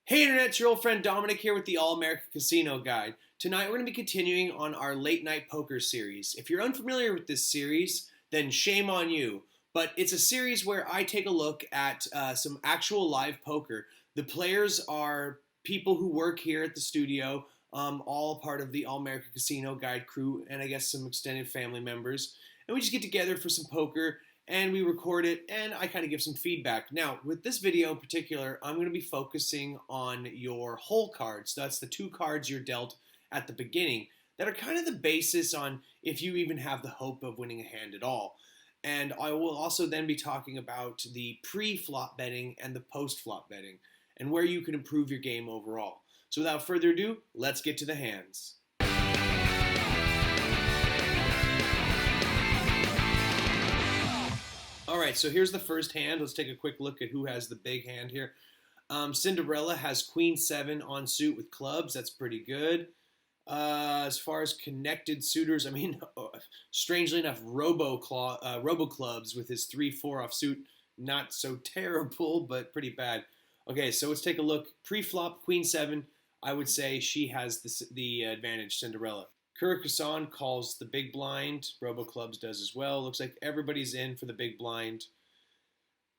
Hey Internet, it's your old friend Dominic here with the All-America Casino Guide. Tonight we're going to be continuing on our late night poker series. If you're unfamiliar with this series, then shame on you. But it's a series where I take a look at some actual live poker. The players are people who work here at the studio, all part of the All-America Casino Guide crew, and I guess some extended family members. And we just get together for some poker and we record it, and I kind of give some feedback. Now, with this video in particular, I'm going to be focusing on your hole cards. That's the two cards you're dealt at the beginning that are kind of the basis on if you even have the hope of winning a hand at all. And I will also then be talking about the pre-flop betting and the post-flop betting and where you can improve your game overall. So without further ado, let's get to the hands. All right, so here's the first hand. Let's take a quick look at who has the big hand here. Cinderella has Queen 7 on suit with clubs. That's pretty good. As far as connected suitors, I mean, strangely enough, Robo Clubs with his 3-4 off suit, not so terrible, but pretty bad. Okay, so let's take a look. Pre-flop, Queen 7, I would say she has the advantage, Cinderella. Carcassonne calls the big blind. Robo Clubs does as well. Looks like everybody's in for the big blind.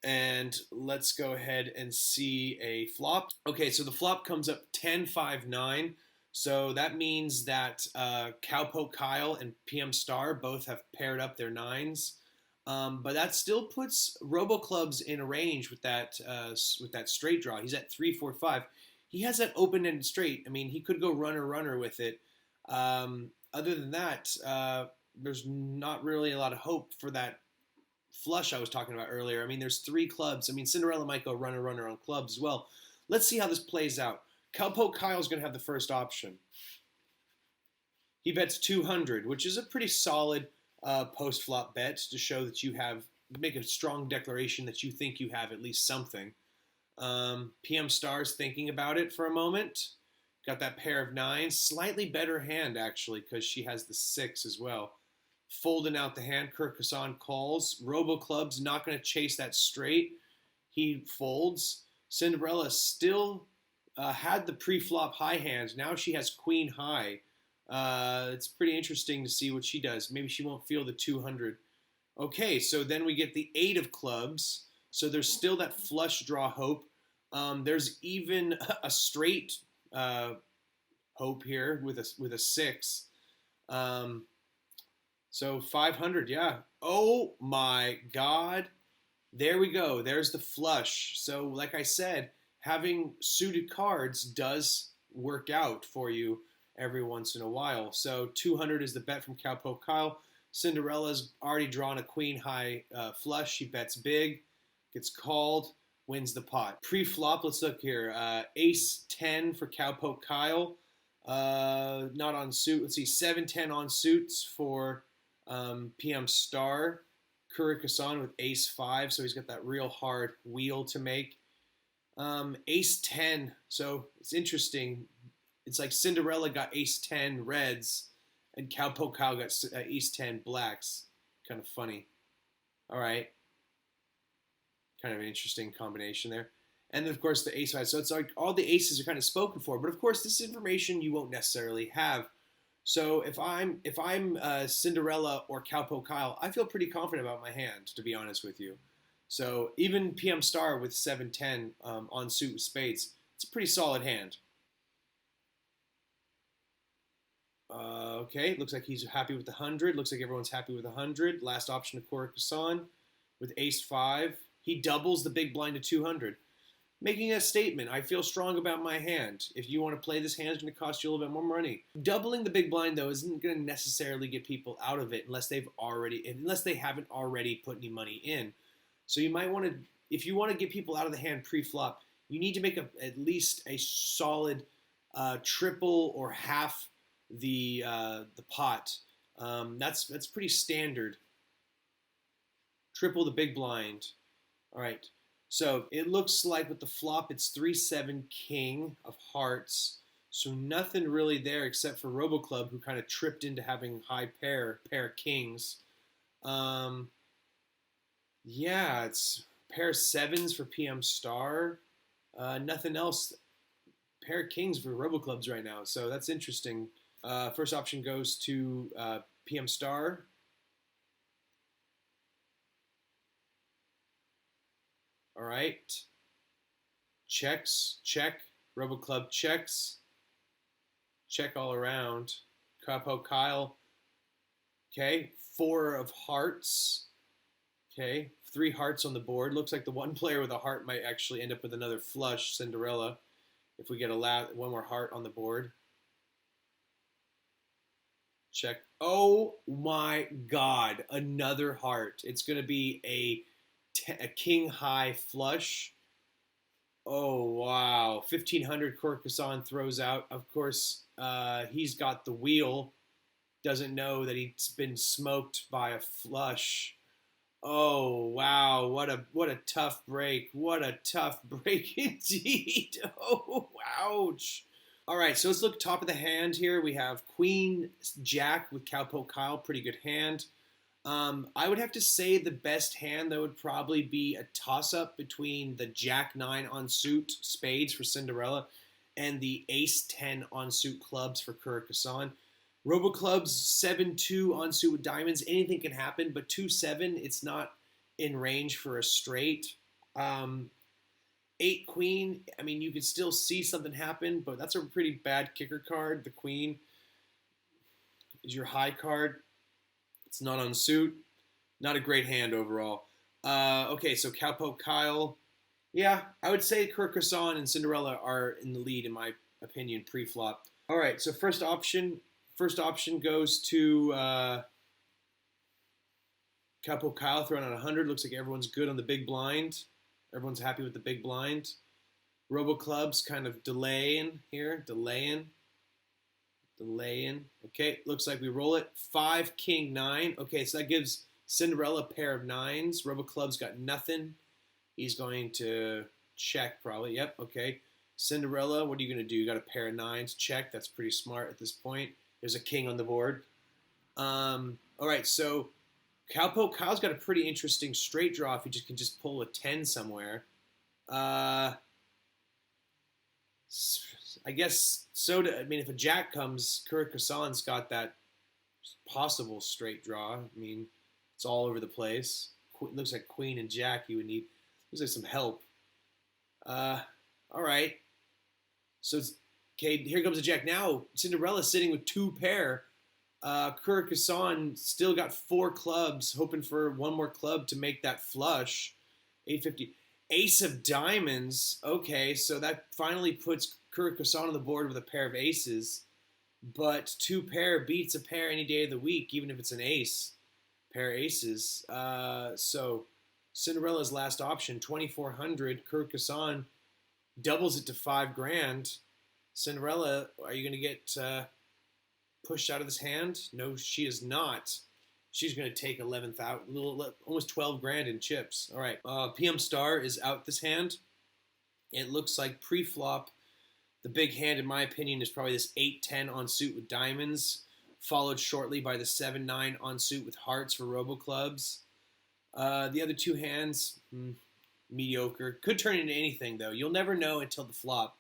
And let's go ahead and see a flop. Okay, so the flop comes up 10-5-9. So that means that Cowpoke Kyle and PM Star both have paired up their nines. But that still puts Robo Clubs in a range with that straight draw. He's at 3-4-5. He has that open-ended straight. I mean, he could go runner with it. Other than that, there's not really a lot of hope for that flush I was talking about earlier. I mean, there's 3 clubs. I mean, Cinderella might go runner on clubs as well. Let's see how this plays out. Cowpoke Kyle's going to have the first option. He bets 200, which is a pretty solid post-flop bet to show that you make a strong declaration that you think you have at least something. PM Star's thinking about it for a moment. Got that pair of 9s. Slightly better hand, actually, because she has the 6 as well. Folding out the hand, Carcassonne calls. Robo Club's not going to chase that straight. He folds. Cinderella still had the pre-flop high hand. Now she has queen high. It's pretty interesting to see what she does. Maybe she won't feel the 200. Okay, so then we get the 8 of clubs. So there's still that flush draw hope. There's even a straight hope here with a 6. So 500, yeah. Oh my God. There we go. There's the flush. So like I said, having suited cards does work out for you every once in a while. So 200 is the bet from Cowpoke Kyle. Cinderella's already drawn a queen high flush. She bets big, gets called, wins the pot. Pre-flop, let's look here. Ace 10 for Cowpoke Kyle. Not on suit. Let's see, 7-10 on suits for PM Star. Carcassonne with Ace 5, so he's got that real hard wheel to make. Ace 10, so it's interesting. It's like Cinderella got Ace 10 reds, and Cowpoke Kyle got Ace 10 blacks. Kind of funny. All right. Kind of an interesting combination there. And then, of course, the ace 5. So it's like all the aces are kind of spoken for. But, of course, this information you won't necessarily have. So if I'm Cinderella or Cowpoke Kyle, I feel pretty confident about my hand, to be honest with you. So even PM Star with 7-10 on suit with spades, it's a pretty solid hand. Okay, looks like he's happy with the 100. Looks like everyone's happy with the 100. Last option of Carcassonne with Ace 5. He doubles the big blind to 200. Making a statement, I feel strong about my hand. If you want to play this hand, it's going to cost you a little bit more money. Doubling the big blind, though, isn't going to necessarily get people out of it unless they haven't already put any money in. So you might want to, if you want to get people out of the hand pre-flop, you need to make at least a solid triple or half the pot. That's pretty standard. Triple the big blind. All right. So it looks like with the flop, it's 3-7 king of hearts. So nothing really there except for Robo Club, who kind of tripped into having high pair kings. Yeah, it's pair 7s for PM Star. Nothing else pair of kings for Robo Clubs right now, so that's interesting. First option goes to PM Star. All right. Checks, check. Robo Club checks. Check all around. Capo Kyle. Okay. 4 of hearts. Okay. 3 hearts on the board. Looks like the one player with a heart might actually end up with another flush, Cinderella, if we get one more heart on the board. Check. Oh my God. Another heart. It's going to be a king high flush. Oh, wow. 1,500 Corcusson throws out. Of course, he's got the wheel. Doesn't know that he's been smoked by a flush. Oh, wow. What a tough break. What a tough break indeed. Oh, ouch. All right, so let's look top of the hand here. We have Queen Jack with Capo Kyle. Pretty good hand. I would have to say the best hand, though, would probably be a toss-up between the Jack 9 on suit spades for Cinderella and the Ace 10 on suit clubs for Carcassonne. Robo Clubs 7-2 on suit with diamonds. Anything can happen, but 2-7, it's not in range for a straight. 8 Queen, I mean, you can still see something happen, but that's a pretty bad kicker card. The Queen is your high card. It's not on suit. Not a great hand overall. Okay, so Capo Kyle. Yeah, I would say Carcassonne and Cinderella are in the lead, in my opinion, pre-flop. All right, so first option goes to Capo Kyle, throwing out 100. Looks like everyone's good on the big blind. Everyone's happy with the big blind. Robo Clubs kind of delaying here. Delaying. Okay, looks like we roll it. 5, King, 9. Okay, so that gives Cinderella a pair of 9s. Robo Clubs got nothing. He's going to check probably. Yep, okay. Cinderella, what are you going to do? You got a pair of 9s. Check. That's pretty smart at this point. There's a king on the board. All right, so Kyle's got a pretty interesting straight draw if he can just pull a 10 somewhere. I guess so. I mean, if a jack comes, Carcassonne's got that possible straight draw. I mean, it's all over the place. Looks like queen and jack you would need. Looks like some help. All right. So, okay, here comes a jack. Now, Cinderella's sitting with 2 pair. Carcassonne still got 4 clubs, hoping for one more club to make that flush. 850. Ace of diamonds. Okay, so that finally puts Carcassonne on the board with a pair of aces. But 2 pair beats a pair any day of the week, even if it's an ace. Pair of aces. So Cinderella's last option, 2,400. Carcassonne doubles it to $5,000. Cinderella, are you going to get pushed out of this hand? No, she is not. She's going to take 11,000, almost 12 grand in chips. All right, PM Star is out this hand. It looks like pre-flop, the big hand, in my opinion, is probably this 8-10 on suit with diamonds, followed shortly by the 7-9 on suit with hearts for Robo Clubs. The other 2 hands, mediocre. Could turn into anything, though. You'll never know until the flop.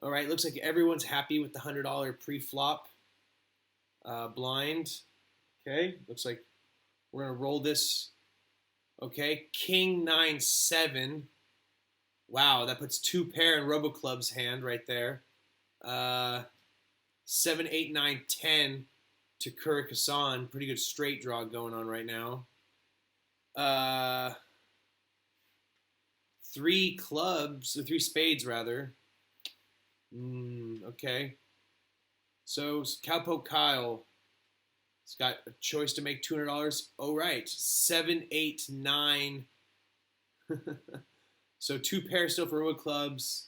All right, looks like everyone's happy with the $100 pre-flop blind. Okay, looks like we're going to roll this. Okay, King 9-7. Wow, that puts 2 pair in Robo Club's hand right there. 7, 8, 9, 10 to Carcassonne. Pretty good straight draw going on right now. 3 clubs, or 3 spades rather. Okay. So Capo Kyle has got a choice to make $200. Oh, right. 7, 8, 9. So 2 pairs still for Robo Clubs.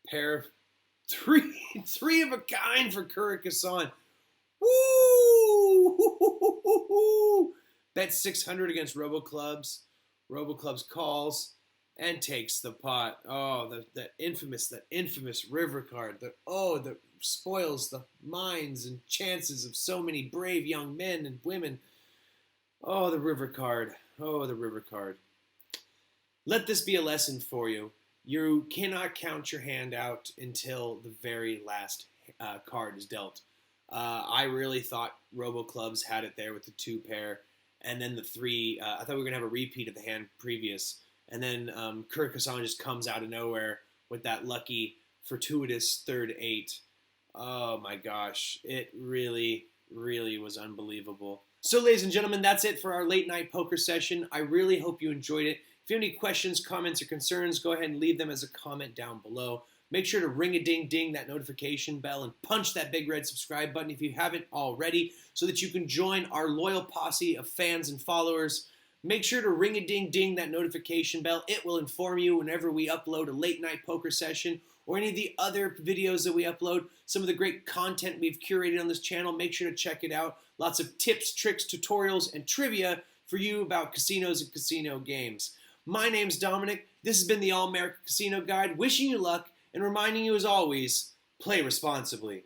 Pair of 3 of a kind for Carcassonne. Woo! Bet 600 against Robo Clubs. Robo Clubs calls and takes the pot. Oh, the infamous river card. That spoils the minds and chances of so many brave young men and women. Oh, the river card. Oh, the river card. Let this be a lesson for you. you cannot count your hand out until the very last card is dealt. I really thought Robo Clubs had it there with the 2 pair, and then the 3. I thought we were going to have a repeat of the hand previous, and then Kyrgyzstan just comes out of nowhere with that lucky, fortuitous third 8. Oh my gosh, it really, really was unbelievable. So ladies and gentlemen, that's it for our late night poker session. I really hope you enjoyed it. If you have any questions, comments, or concerns, go ahead and leave them as a comment down below. Make sure to ring-a-ding-ding that notification bell and punch that big red subscribe button if you haven't already so that you can join our loyal posse of fans and followers. Make sure to ring-a-ding-ding that notification bell. It will inform you whenever we upload a late night poker session or any of the other videos that we upload. Some of the great content we've curated on this channel. Make sure to check it out. Lots of tips, tricks, tutorials, and trivia for you about casinos and casino games. My name's Dominic. This has been the All-American Casino Guide. Wishing you luck and reminding you as always, play responsibly.